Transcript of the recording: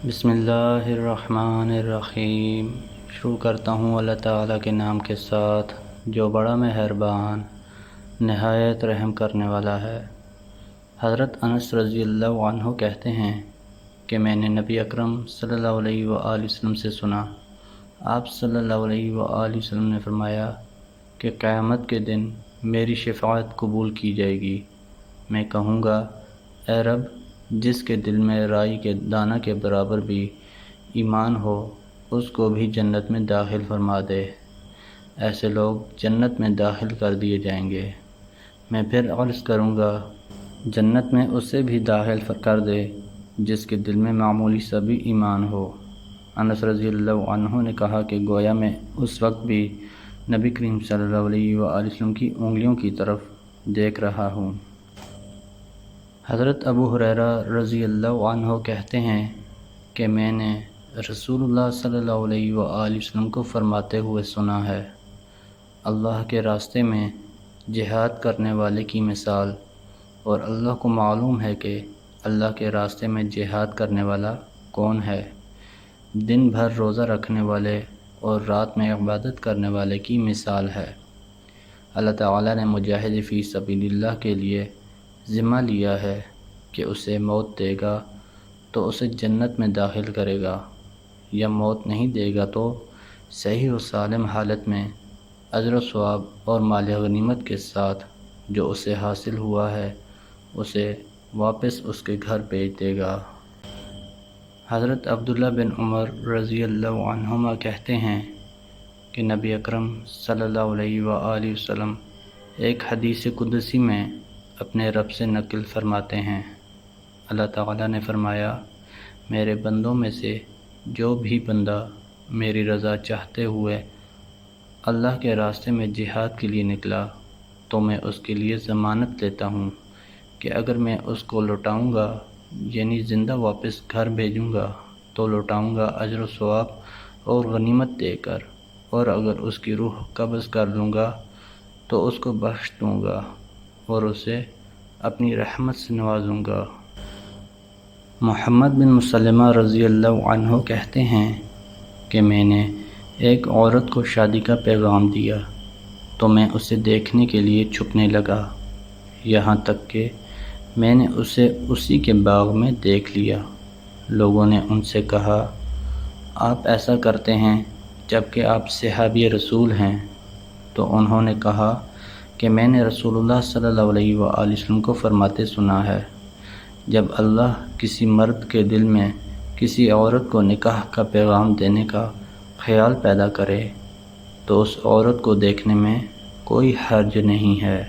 بسم اللہ الرحمن الرحیم۔ شروع کرتا ہوں اللہ تعالیٰ کے نام کے ساتھ جو بڑا مہربان نہایت رحم کرنے والا ہے۔ حضرت انس رضی اللہ عنہ کہتے ہیں کہ میں نے نبی اکرم صلی اللہ علیہ وآلہ وسلم سے سنا، آپ صلی اللہ علیہ وآلہ وسلم نے فرمایا کہ قیامت کے دن میری شفاعت قبول کی جائے گی۔ میں کہوں گا، اے رب، جس کے دل میں رائی کے دانہ کے برابر بھی ایمان ہو اس کو بھی جنت میں داخل فرما دے۔ ایسے لوگ جنت میں داخل کر دیے جائیں گے۔ میں پھر عرض کروں گا، جنت میں اسے بھی داخل کر دے جس کے دل میں معمولی سا بھی ایمان ہو۔ انس رضی اللہ عنہ نے کہا کہ گویا میں اس وقت بھی نبی کریم صلی اللہ علیہ وآلہ وسلم کی انگلیوں کی طرف دیکھ رہا ہوں۔ حضرت ابو ہریرہ رضی اللہ عنہ کہتے ہیں کہ میں نے رسول اللہ صلی اللہ علیہ وآلہ وسلم کو فرماتے ہوئے سنا ہے، اللہ کے راستے میں جہاد کرنے والے کی مثال، اور اللہ کو معلوم ہے کہ اللہ کے راستے میں جہاد کرنے والا کون ہے، دن بھر روزہ رکھنے والے اور رات میں عبادت کرنے والے کی مثال ہے۔ اللہ تعالیٰ نے مجاہد فی سبیل اللہ کے لیے ذمہ لیا ہے کہ اسے موت دے گا تو اسے جنت میں داخل کرے گا، یا موت نہیں دے گا تو صحیح و سالم حالت میں اجر و ثواب اور مال غنیمت کے ساتھ جو اسے حاصل ہوا ہے اسے واپس اس کے گھر بھیج دے گا۔ حضرت عبداللہ بن عمر رضی اللہ عنہما کہتے ہیں کہ نبی اکرم صلی اللہ علیہ وآلہ وسلم ایک حدیث قدسی میں اپنے رب سے نقل فرماتے ہیں، اللہ تعالیٰ نے فرمایا، میرے بندوں میں سے جو بھی بندہ میری رضا چاہتے ہوئے اللہ کے راستے میں جہاد کے لیے نکلا تو میں اس کے لیے ضمانت لیتا ہوں کہ اگر میں اس کو لوٹاؤں گا، یعنی زندہ واپس گھر بھیجوں گا، تو لوٹاؤں گا اجر و ثواب اور غنیمت دے کر، اور اگر اس کی روح قبض کر لوں گا تو اس کو بخش دوں گا اور اسے اپنی رحمت سے نوازوں گا۔ محمد بن مسلمہ رضی اللہ عنہ کہتے ہیں کہ میں نے ایک عورت کو شادی کا پیغام دیا تو میں اسے دیکھنے کے لیے چھپنے لگا، یہاں تک کہ میں نے اسے اسی کے باغ میں دیکھ لیا۔ لوگوں نے ان سے کہا، آپ ایسا کرتے ہیں جبکہ آپ صحابی رسول ہیں؟ تو انہوں نے کہا کہ میں نے رسول اللہ صلی اللہ علیہ وآلہ وسلم کو فرماتے سنا ہے، جب اللہ کسی مرد کے دل میں کسی عورت کو نکاح کا پیغام دینے کا خیال پیدا کرے تو اس عورت کو دیکھنے میں کوئی حرج نہیں ہے۔